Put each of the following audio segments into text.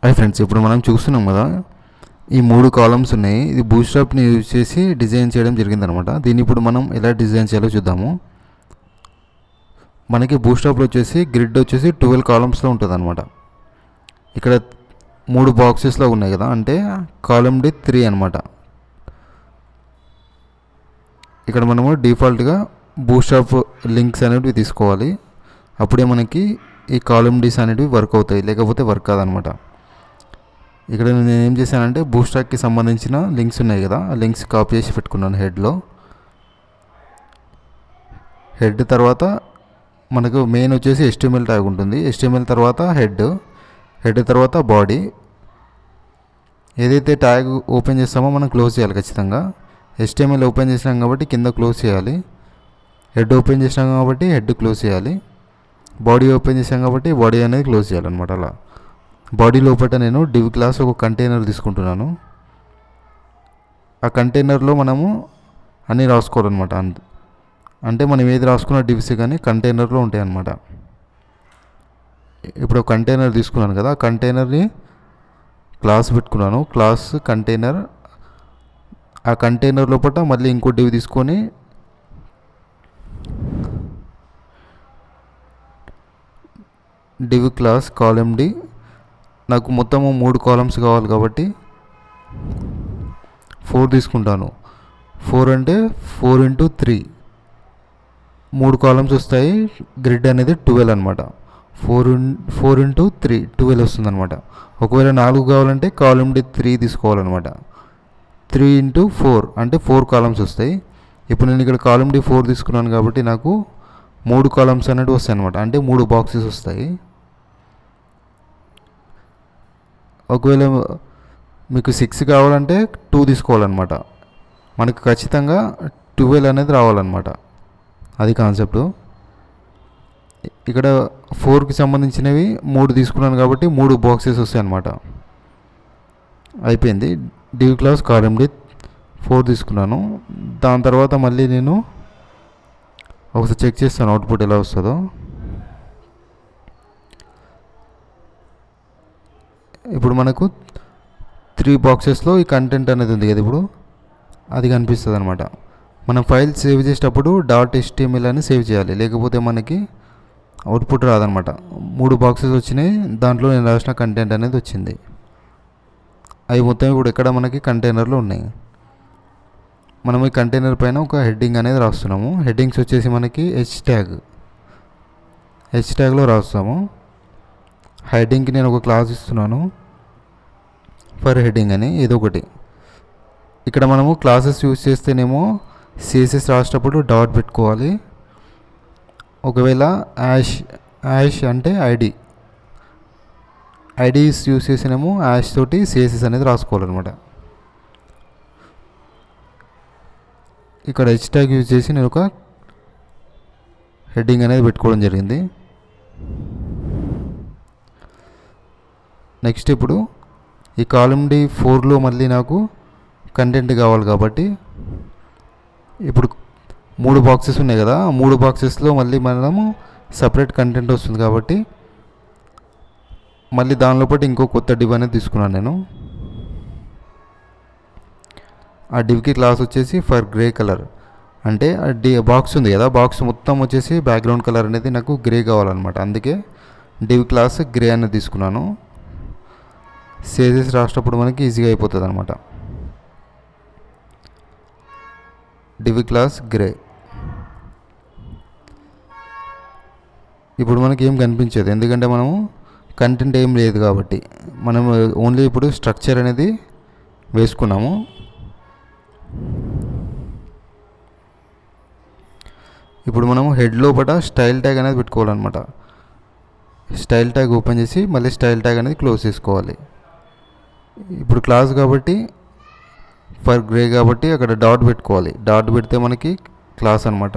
Hi friends, ఇప్పుడు మనం చూస్తున్నాం కదా, ఈ 3 కాలమ్స్ ఉన్నాయి. ఇది బూట్స్ట్రాప్ని యూజ్ చేసి డిజైన్ చేయడం జరిగిందనమాట. దీన్ని ఇప్పుడు మనం ఎలా డిజైన్ చేయాలో చూద్దాము. మనకి బూట్స్ట్రాప్లో వచ్చేసి గ్రిడ్ వచ్చేసి 12 కాలమ్స్లో ఉంటుంది అనమాట. ఇక్కడ 3 బాక్సెస్లో ఉన్నాయి కదా, అంటే కాలమ్ డి 3 అనమాట. ఇక్కడ మనము డిఫాల్ట్గా బూట్స్ట్రాప్ లింక్స్ అనేవి తీసుకోవాలి. అప్పుడే మనకి ఈ కాలమ్ డీస్ అనేవి వర్క్ అవుతాయి, లేకపోతే వర్క్ కాదనమాట. ఇక్కడ నేను ఏం చేశానంటే బూట్స్ట్రాప్కి సంబంధించిన లింక్స్ ఉన్నాయి కదా, ఆ లింక్స్ కాపీ చేసి పెట్టుకున్నాను హెడ్ తర్వాత మనకు మెయిన్ వచ్చేసి HTML ట్యాగ్ ఉంటుంది. HTML తర్వాత హెడ్ తర్వాత బాడీ. ఏదైతే ట్యాగ్ ఓపెన్ చేస్తామో మనం క్లోజ్ చేయాలి ఖచ్చితంగా. HTML ఓపెన్ చేసినాం కాబట్టి కింద క్లోజ్ చేయాలి. హెడ్ ఓపెన్ చేసినాం కాబట్టి హెడ్ క్లోజ్ చేయాలి. బాడీ ఓపెన్ చేసాం కాబట్టి బాడీ అనేది క్లోజ్ చేయాలన్నమాట. అలా బాడీ లోపల నేను డివ్ క్లాస్ ఒక కంటైనర్ తీసుకుంటున్నాను. ఆ కంటైనర్లో మనము అన్నీ రాసుకోవాలన్నమాట. అంటే మనం ఏది రాసుకున్న డివ్స్ కానీ కంటైనర్లో ఉంటాయి అన్నమాట. ఇప్పుడు ఒక కంటైనర్ తీసుకున్నాను కదా, ఆ కంటైనర్ని క్లాస్ పెట్టుకున్నాను. Class container. ఆ కంటైనర్ లోపల మళ్ళీ ఇంకో డివ్ తీసుకొని డివ్ క్లాస్ కాలమ్ డి. నాకు మొత్తము 3 కాలమ్స్ కావాలి కాబట్టి 4 తీసుకుంటాను. 4 అంటే 4 × 3 3 కాలమ్స్ వస్తాయి. గ్రిడ్ అనేది 12 అనమాట. 4 × 3 12 వస్తుంది అనమాట. ఒకవేళ 4 కావాలంటే కాలమ్ డి 3 తీసుకోవాలన్నమాట. 3 × 4 అంటే 4 కాలమ్స్ వస్తాయి. ఇప్పుడు నేను ఇక్కడ కాలమ్ డి 4 తీసుకున్నాను కాబట్టి నాకు 3 కాలమ్స్ అనేవి వస్తాయి అనమాట. అంటే 3 బాక్సెస్ వస్తాయి. ఒకవేళ మీకు 6 కావాలంటే 2 తీసుకోవాలన్నమాట. మనకు ఖచ్చితంగా 12 అనేది రావాలన్నమాట. అది కాన్సెప్ట్. ఇక్కడ 4కి సంబంధించినవి 3 తీసుకున్నాను కాబట్టి 3 బాక్సెస్ వస్తాయి అన్నమాట. అయిపోయింది. డివ్ క్లాస్ కాలమ్ డి 4 తీసుకున్నాను. దాని తర్వాత మళ్ళీ నేను ఒకసారి చెక్ చేస్తాను అవుట్పుట్ ఎలా వస్తుందో. ఇప్పుడు మనకు 3 బాక్సెస్లో ఈ కంటెంట్ అనేది ఉంది కదా, ఇప్పుడు అది కనిపిస్తుంది అనమాట. మనం ఫైల్ సేవ్ చేసేటప్పుడు .html అని సేవ్ చేయాలి, లేకపోతే మనకి అవుట్పుట్ రాదనమాట. 3 బాక్సెస్ వచ్చినాయి, దాంట్లో నేను రాసిన కంటెంట్ అనేది వచ్చింది. అవి మొత్తం ఇప్పుడు ఎక్కడ మనకి కంటైనర్లో ఉన్నాయి. మనం ఈ కంటైనర్ పైన ఒక హెడ్డింగ్ అనేది రాస్తున్నాము. హెడ్డింగ్స్ వచ్చేసి మనకి హెచ్ ట్యాగ్లో రాస్తాము. హెడ్డింగ్కి నేను ఒక క్లాస్ ఇస్తున్నాను, ఫర్ హెడ్డింగ్ అని, ఏదో ఒకటి. ఇక్కడ మనము క్లాసెస్ యూజ్ చేస్తేనేమో CSS రాసేటప్పుడు డాట్ పెట్టుకోవాలి. ఒకవేళ యాష్ అంటే ఐడీస్ యూజ్ చేసినేమో యాష్ తోటి CSS అనేది రాసుకోవాలన్నమాట. ఇక్కడ హెచ్ ట్యాగ్ యూజ్ చేసి నేను ఒక హెడ్డింగ్ అనేది పెట్టుకోవడం జరిగింది. నెక్స్ట్ ఇప్పుడు ఈ కాలమ్ డి 4లో మళ్ళీ నాకు కంటెంట్ కావాలి కాబట్టి ఇప్పుడు 3 బాక్సెస్ ఉన్నాయి కదా, 3 బాక్సెస్లో మళ్ళీ మనము సపరేట్ కంటెంట్ వస్తుంది కాబట్టి మళ్ళీ దానిలో పాటు ఇంకో కొత్త డివ్ అనేది తీసుకున్నాను నేను. ఆ డివ్కి క్లాస్ వచ్చేసి ఫర్ గ్రే కలర్. అంటే బాక్స్ ఉంది కదా, బాక్స్ మొత్తం వచ్చేసి బ్యాక్గ్రౌండ్ కలర్ అనేది నాకు గ్రే కావాలన్నమాట. అందుకే డివ్ క్లాస్ గ్రే అనేది తీసుకున్నాను. CSS రాసేటప్పుడు మనకి ఈజీగా అయిపోతుంది అనమాట. Div class grey. ఇప్పుడు మనకి ఏం కనిపించదు, ఎందుకంటే మనము కంటెంట్ ఏం లేదు కాబట్టి. మనం ఓన్లీ ఇప్పుడు స్ట్రక్చర్ అనేది వేసుకున్నాము. ఇప్పుడు మనము హెడ్ లోపల స్టైల్ ట్యాగ్ అనేది పెట్టుకోవాలన్నమాట. స్టైల్ ట్యాగ్ ఓపెన్ చేసి మళ్ళీ స్టైల్ ట్యాగ్ అనేది క్లోజ్ చేసుకోవాలి. ఇప్పుడు క్లాస్ కాబట్టి ఫర్ గ్రే కాబట్టి అక్కడ డాట్ పెట్టుకోవాలి. డాట్ పెడితే మనకి క్లాస్ అనమాట.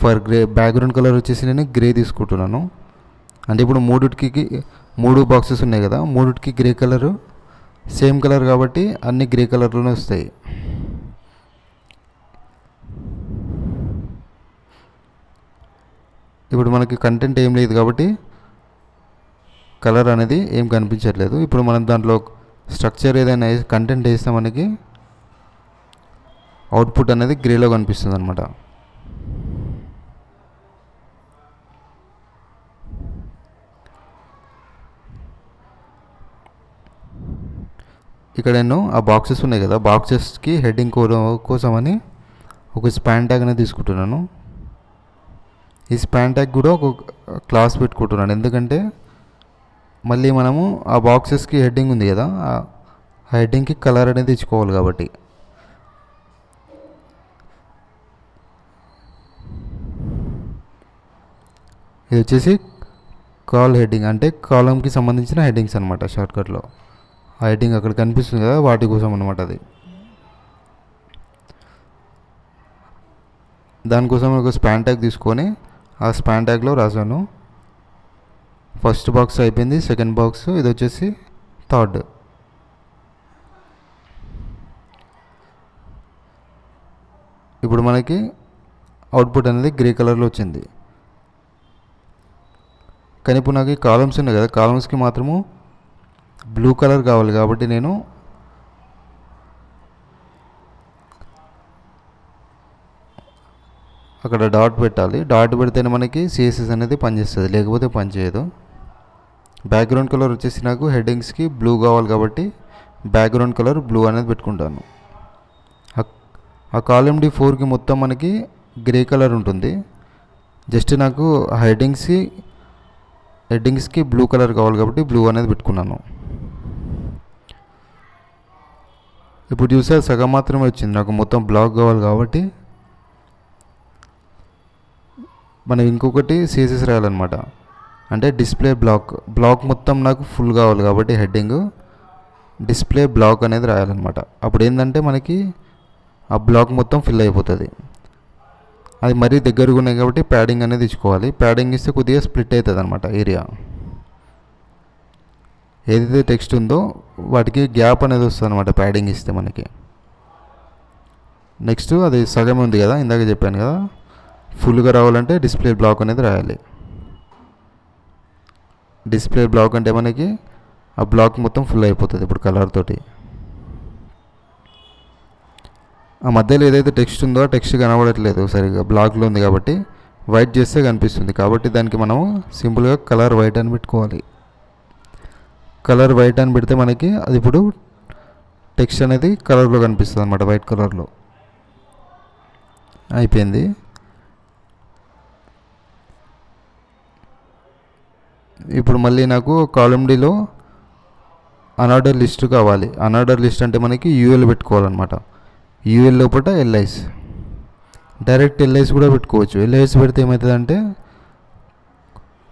ఫర్ గ్రే బ్యాక్గ్రౌండ్ కలర్ వచ్చేసి నేను గ్రే తీసుకుంటున్నాను. అంటే ఇప్పుడు 3 బాక్సెస్ ఉన్నాయి కదా, 3కి గ్రే కలరు సేమ్ కలర్ కాబట్టి అన్ని గ్రే కలర్లోనే వస్తాయి. ఇప్పుడు మనకి కంటెంట్ ఏం లేదు కాబట్టి కలర్ అనేది ఏం కనిపించట్లేదు. ఇప్పుడు మనం దాంట్లో స్ట్రక్చర్ ఏదైనా కంటెంట్ వేస్తే మనకి అవుట్పుట్ అనేది గ్రేలో కనిపిస్తుంది అనమాట. ఇక్కడ నేను ఆ బాక్సెస్ ఉన్నాయి కదా, బాక్సెస్కి హెడ్డింగ్ కోసమని ఒక స్పాన్ ట్యాగ్ అనేది తీసుకుంటున్నాను. ఈ స్పాన్ ట్యాగ్ కూడా ఒక క్లాస్ పెట్టుకుంటున్నాను, ఎందుకంటే మళ్ళీ మనము ఆ బాక్సెస్కి హెడ్డింగ్ ఉంది కదా, ఆ హెడ్డింగ్కి కలర్ అనేది ఇచ్చుకోవాలి కాబట్టి. ఇది వచ్చేసి కాల్ హెడ్డింగ్, అంటే కాలంకి సంబంధించిన హెడ్డింగ్స్ అనమాట. షార్ట్కట్లో ఆ హెడ్డింగ్ అక్కడ కనిపిస్తుంది కదా, వాటి కోసం అనమాట అది. దానికోసం ఒక స్పాన్ ట్యాగ్ తీసుకొని ఆ స్పాన్ ట్యాగ్లో రాశాను. ఫస్ట్ బాక్స్ అయిపోయింది, సెకండ్ బాక్స్, ఇది వచ్చేసి థర్డ్. ఇప్పుడు మనకి అవుట్పుట్ అనేది గ్రే కలర్లో వచ్చింది. కానీ ఇప్పుడు నాకు ఈ కాలమ్స్ ఉన్నాయి కదా, కాలమ్స్కి మాత్రము బ్లూ కలర్ కావాలి కాబట్టి నేను అక్కడ డాట్ పెట్టాలి. డాట్ పెడితేనే మనకి సిఎస్ఎస్ అనేది పనిచేస్తుంది, లేకపోతే పనిచేయదు. బ్యాక్గ్రౌండ్ కలర్ వచ్చేసి నాకు హెడ్డింగ్స్కి బ్లూ కావాలి కాబట్టి బ్యాక్గ్రౌండ్ కలర్ బ్లూ అనేది పెట్టుకుంటాను. ఆ కాలమ్ D4కి మొత్తం మనకి గ్రే కలర్ ఉంటుంది. జస్ట్ నాకు హెడ్డింగ్స్కి బ్లూ కలర్ కావాలి కాబట్టి బ్లూ అనేది పెట్టుకున్నాను. ఇప్పుడు చూసే సగం మాత్రమే వచ్చింది, నాకు మొత్తం బ్లాక్ కావాలి కాబట్టి మనం ఇంకొకటి సిఎస్ఎస్ రాయాలన్నమాట. అంటే డిస్ప్లే బ్లాక్ మొత్తం నాకు ఫుల్ కావాలి కాబట్టి హెడ్డింగ్ డిస్ప్లే బ్లాక్ అనేది రాయాలన్నమాట. అప్పుడు ఏంటంటే మనకి ఆ బ్లాక్ మొత్తం ఫిల్ అయిపోతుంది. అది మరీ దగ్గరగా ఉన్నాయి కాబట్టి ప్యాడింగ్ అనేది ఇచ్చుకోవాలి. ప్యాడింగ్ ఇస్తే కొద్దిగా స్ప్లిట్ అవుతుంది అనమాట ఏరియా. ఏదైతే టెక్స్ట్ ఉందో వాటికి గ్యాప్ అనేది వస్తుంది అనమాట ప్యాడింగ్ ఇస్తే మనకి. నెక్స్ట్ అది సగం ఉంది కదా, ఇందాక చెప్పాను కదా, ఫుల్గా రావాలంటే డిస్ప్లే బ్లాక్ అనేది రాయాలి. డిస్ప్లే బ్లాక్ అంటే మనకి ఆ బ్లాక్ మొత్తం ఫుల్ అయిపోతుంది ఇప్పుడు కలర్ తోటి. ఆ మధ్యలో ఏదైతే టెక్స్ట్ ఉందో ఆ టెక్స్ట్ కనబడట్లేదు సరిగ్గా, బ్లాక్లో ఉంది కాబట్టి వైట్ చేస్తే కనిపిస్తుంది. కాబట్టి దానికి మనము సింపుల్గా కలర్ వైట్ అని పెట్టుకోవాలి. కలర్ వైట్ అని పెడితే మనకి అది ఇప్పుడు టెక్స్ట్ అనేది కలర్లో కనిపిస్తుంది అనమాట, వైట్ కలర్లో. అయిపోయింది. ఇప్పుడు మళ్ళీ నాకు కాలమ్ Dలో అన్ఆర్డర్ లిస్ట్ కావాలి. అన్ఆర్డర్ లిస్ట్ అంటే మనకి యూఎల్ పెట్టుకోవాలన్నమాట. యూఎల్ లోపల ఎల్ఐస్, డైరెక్ట్ ఎల్ఐస్ కూడా పెట్టుకోవచ్చు. ఎల్ఐస్ పెడితే ఏమవుతుందంటే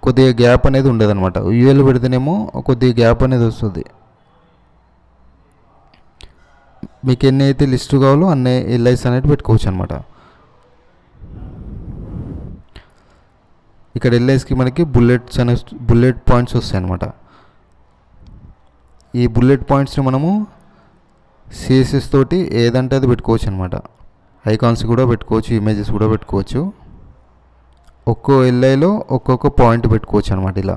కొద్దిగా గ్యాప్ అనేది ఉండదు అనమాట. యూఎల్ పెడితేనేమో కొద్దిగా గ్యాప్ అనేది వస్తుంది. మీకు ఎన్ని అయితే లిస్టు కావాలో అన్ని ఎల్ఐస్ అనేది పెట్టుకోవచ్చు అనమాట. ఇక్కడ ఎల్ఐస్కి మనకి బుల్లెట్ పాయింట్స్ వస్తాయి అనమాట. ఈ బుల్లెట్ పాయింట్స్ని మనము సిఎస్ఎస్ తోటి ఏదంటే అది పెట్టుకోవచ్చు అనమాట. ఐకాన్స్ కూడా పెట్టుకోవచ్చు, ఇమేజెస్ కూడా పెట్టుకోవచ్చు. ఒక్కో ఎల్ఐలో ఒక్కొక్క పాయింట్ పెట్టుకోవచ్చు అనమాట. ఇలా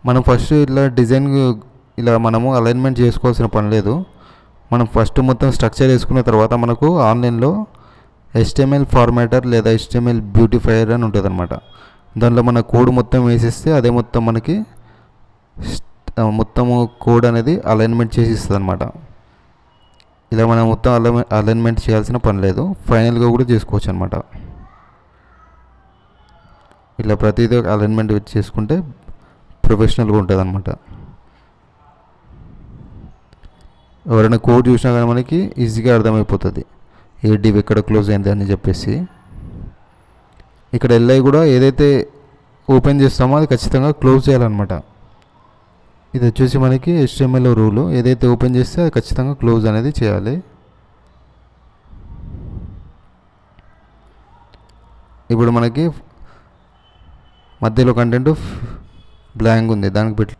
మనం ఫస్ట్ ఇలా డిజైన్ ఇలా మనము అలైన్మెంట్ చేసుకోవాల్సిన పని లేదు. మనం ఫస్ట్ మొత్తం స్ట్రక్చర్ వేసుకున్న తర్వాత మనకు ఆన్లైన్లో HTML ఫార్మాటర్ లేదా HTML బ్యూటిఫైయర్ అని ఉంటుంది అనమాట. దానిలో మన కోడ్ మొత్తం వేసేస్తే అదే మొత్తం మనకి మొత్తము కోడ్ అనేది అలైన్మెంట్ చేసి ఇస్తుంది అనమాట. ఇలా మనం మొత్తం అలైన్మెంట్ చేయాల్సిన పని లేదు, ఫైనల్గా కూడా చేసుకోవచ్చు అనమాట. ఇలా ప్రతిదీ అలైన్మెంట్ చేసుకుంటే ప్రొఫెషనల్గా ఉంటుంది అనమాట. ఎవరైనా కోడ్ చూసినా కానీ మనకి ఈజీగా అర్థమైపోతుంది ఏ డివ్ ఎక్కడ క్లోజ్ అయింది అని చెప్పేసి. ఇక్కడ ఎల్ఐ కూడా ఏదైతే ఓపెన్ చేస్తామో అది ఖచ్చితంగా క్లోజ్ చేయాలన్నమాట. ఇది వచ్చేసి మనకి HTML రూలు, ఏదైతే ఓపెన్ చేస్తే అది ఖచ్చితంగా క్లోజ్ అనేది చేయాలి. ఇప్పుడు మనకి మధ్యలో కంటెంట్ బ్లాంక్ ఉంది, దానికి పెట్టి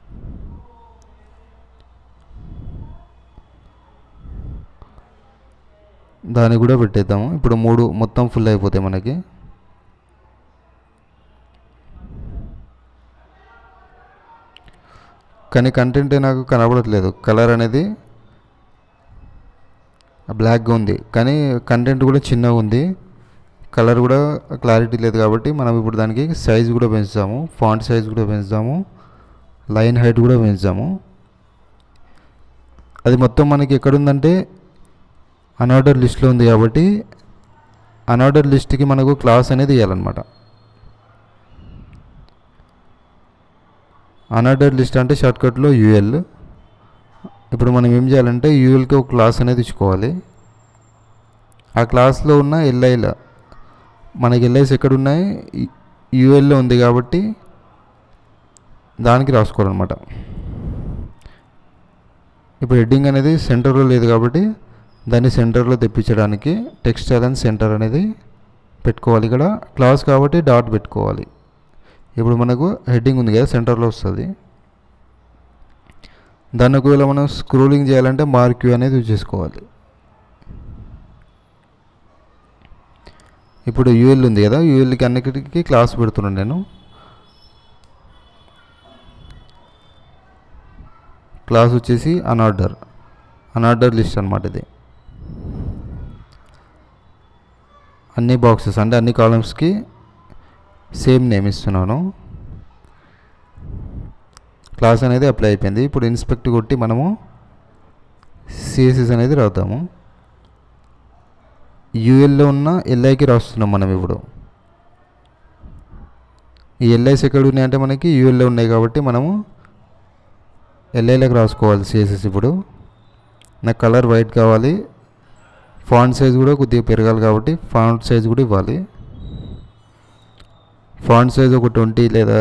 దాన్ని కూడా పెట్టేద్దాము. ఇప్పుడు 3 మొత్తం ఫుల్ అయిపోతాయి మనకి. కానీ కంటెంట్ నాకు కనబడట్లేదు, కలర్ అనేది బ్లాక్గా ఉంది, కానీ కంటెంట్ కూడా చిన్నగా ఉంది, కలర్ కూడా క్లారిటీ లేదు. కాబట్టి మనం ఇప్పుడు దానికి సైజ్ కూడా పెంచుతాము, ఫాంట్ సైజ్ కూడా పెంచుతాము, లైన్ హైట్ కూడా పెంచుతాము. అది మొత్తం మనకి ఎక్కడుందంటే అన్ఆర్డర్ లిస్ట్లో ఉంది. కాబట్టి అన్ఆర్డర్ లిస్ట్కి మనకు క్లాస్ అనేది ఇవ్వాలన్నమాట. అన్ఆర్డర్ లిస్ట్ అంటే షార్ట్కట్లో యూఎల్. ఇప్పుడు మనం ఏం చేయాలంటే యూఎల్కి ఒక క్లాస్ అనేది ఇచ్చుకోవాలి. ఆ క్లాస్లో ఉన్న ఎల్ఐల మనకి ఎల్ఐస్ ఎక్కడున్నాయి, యూఎల్లో ఉంది కాబట్టి దానికి రాసుకోవాలన్నమాట. ఇప్పుడు హెడ్డింగ్ అనేది సెంటర్లో లేదు కాబట్టి దాన్ని సెంటర్లో తెప్పించడానికి టెక్స్ట్ అలైన్ సెంటర్ అనేది పెట్టుకోవాలి. ఇక్కడ క్లాస్ కాబట్టి డాట్ పెట్టుకోవాలి. ఇప్పుడు మనకు హెడ్డింగ్ ఉంది కదా, సెంటర్లో వస్తుంది. దాన్ని ఒకవేళ మనం స్క్రోలింగ్ చేయాలంటే మార్క్ యూ అనేది యూజ్ చేసుకోవాలి. ఇప్పుడు యూఎల్ ఉంది కదా, యూఎల్కి అన్నిటికీ క్లాస్ పెడుతున్నాను నేను. క్లాస్ వచ్చేసి అన్ఆర్డర్ లిస్ట్ అనమాట. ఇది అన్ని బాక్సెస్ అంటే అన్ని కాలమ్స్కి సేమ్ నేమ్ ఇస్తున్నాను. క్లాస్ అనేది అప్లై అయిపోయింది. ఇప్పుడు ఇన్స్పెక్ట్ కొట్టి మనము సిఎస్ఎస్ అనేది రాద్దాము. యూఎల్లో ఉన్న ఎల్ఐకి రాస్తున్నాం మనం. ఇప్పుడు ఈ ఎల్ఐస్ ఎక్కడ ఉన్నాయంటే మనకి యూఎల్లో ఉన్నాయి కాబట్టి మనము ఎల్ఐలకు రాసుకోవాలి సిఎస్ఎస్. ఇప్పుడు నాకు కలర్ వైట్ కావాలి, ఫాంట్ సైజ్ కూడా కొద్దిగా పెరగాలి కాబట్టి ఫాంట్ సైజ్ కూడా ఇవ్వాలి. ఫాంట్ సైజ్ ఒక 20 లేదా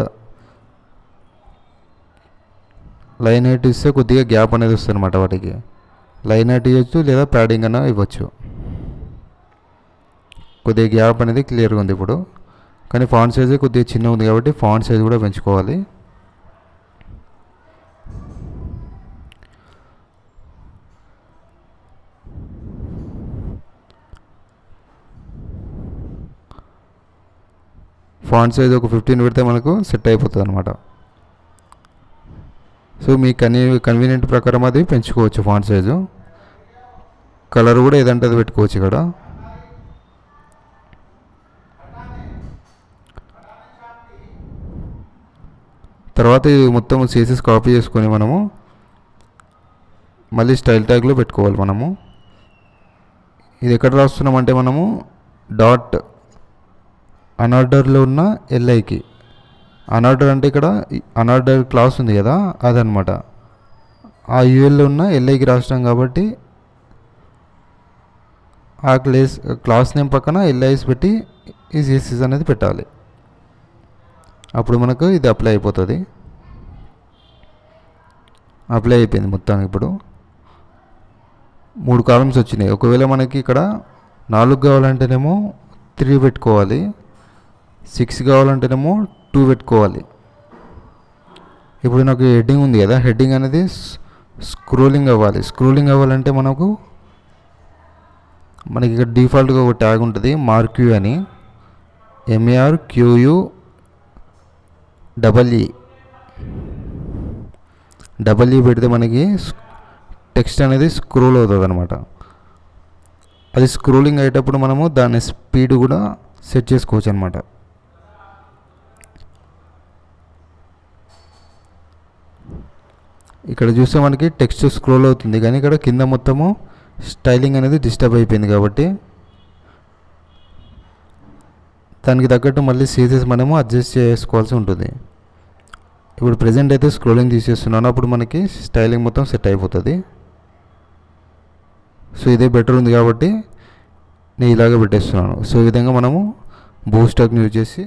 లైన్ హైట్ ఇస్తే కొద్దిగా గ్యాప్ అనేది వస్తుంది అనమాట. వాటికి లైన్ హైట్ ఇవ్వచ్చు లేదా ప్యాడింగ్ అన్న ఇవ్వచ్చు. కొద్దిగా గ్యాప్ అనేది క్లియర్గా ఉంది ఇప్పుడు, కానీ ఫాంట్ సైజ్ కొద్దిగా చిన్న ఉంది కాబట్టి ఫాంట్ సైజ్ కూడా పెంచుకోవాలి. ఫాంట్ సైజ్ ఒక 15 పెడితే మనకు సెట్ అయిపోతుంది అనమాట. సో మీ కన్వీనియంట్ ప్రకారం అది పెంచుకోవచ్చు ఫాంట్ సైజు. కలర్ కూడా ఏదంటే అది పెట్టుకోవచ్చు ఇక్కడ. తర్వాత ఇది మొత్తం సిఎస్ఎస్ కాపీ చేసుకొని మనము మళ్ళీ స్టైల్ ట్యాగ్లో పెట్టుకోవాలి. మనము ఇది ఎక్కడ రాస్తున్నామంటే మనము డాట్ అన్ఆర్డర్లో ఉన్న ఎల్ఐకి. అన్ఆర్డర్ అంటే ఇక్కడ అన్ఆర్డర్ క్లాస్ ఉంది కదా, అదనమాట. ఆ యూఎల్లో ఉన్న ఎల్ఐకి రాసినాం కాబట్టి ఆ క్లాస్ నేమ్ పక్కన ఎల్ఐస్ పెట్టి ఈ సిఎస్ఎస్ అనేది పెట్టాలి. అప్పుడు మనకు ఇది అప్లై అయిపోతుంది. అప్లై అయిపోయింది మొత్తానికి. ఇప్పుడు 3 కాలమ్స్ వచ్చినాయి. ఒకవేళ మనకి ఇక్కడ 4 కావాలంటేనేమో 3 పెట్టుకోవాలి, 6 కావాలంటేనేమో 2 పెట్టుకోవాలి. ఇప్పుడు నాకు హెడ్డింగ్ ఉంది కదా, హెడ్డింగ్ అనేది స్క్రోలింగ్ అవ్వాలి. స్క్రోలింగ్ అవ్వాలంటే మనకి ఇక్కడ డిఫాల్ట్గా ఒక ట్యాగ్ ఉంటుంది, మార్క్ యూ అని, MARQU డబల్ ఈ పెడితే మనకి టెక్స్ట్ అనేది స్క్రోల్ అవుతుంది అనమాట. అది స్క్రోలింగ్ అయ్యేటప్పుడు మనము దాని స్పీడ్ కూడా సెట్ చేసుకోవచ్చు అనమాట. ఇక్కడ చూస్తే మనకి టెక్స్ట్ స్క్రోల్ అవుతుంది, కానీ ఇక్కడ కింద మొత్తము స్టైలింగ్ అనేది డిస్టర్బ్ అయిపోయింది. కాబట్టి దానికి తగ్గట్టు మళ్ళీ సిఎస్ఎస్ మనము అడ్జస్ట్ చేసుకోవాల్సి ఉంటుంది. ఇప్పుడు ప్రెజెంట్ అయితే స్క్రోలింగ్ తీసేస్తున్నాను, అప్పుడు మనకి స్టైలింగ్ మొత్తం సెట్ అయిపోతుంది. సో ఇదే బెటర్ ఉంది కాబట్టి నేను ఇలాగే పెట్టేస్తున్నాను. సో ఈ విధంగా మనము బూస్టాక్ని యూజ్ చేసి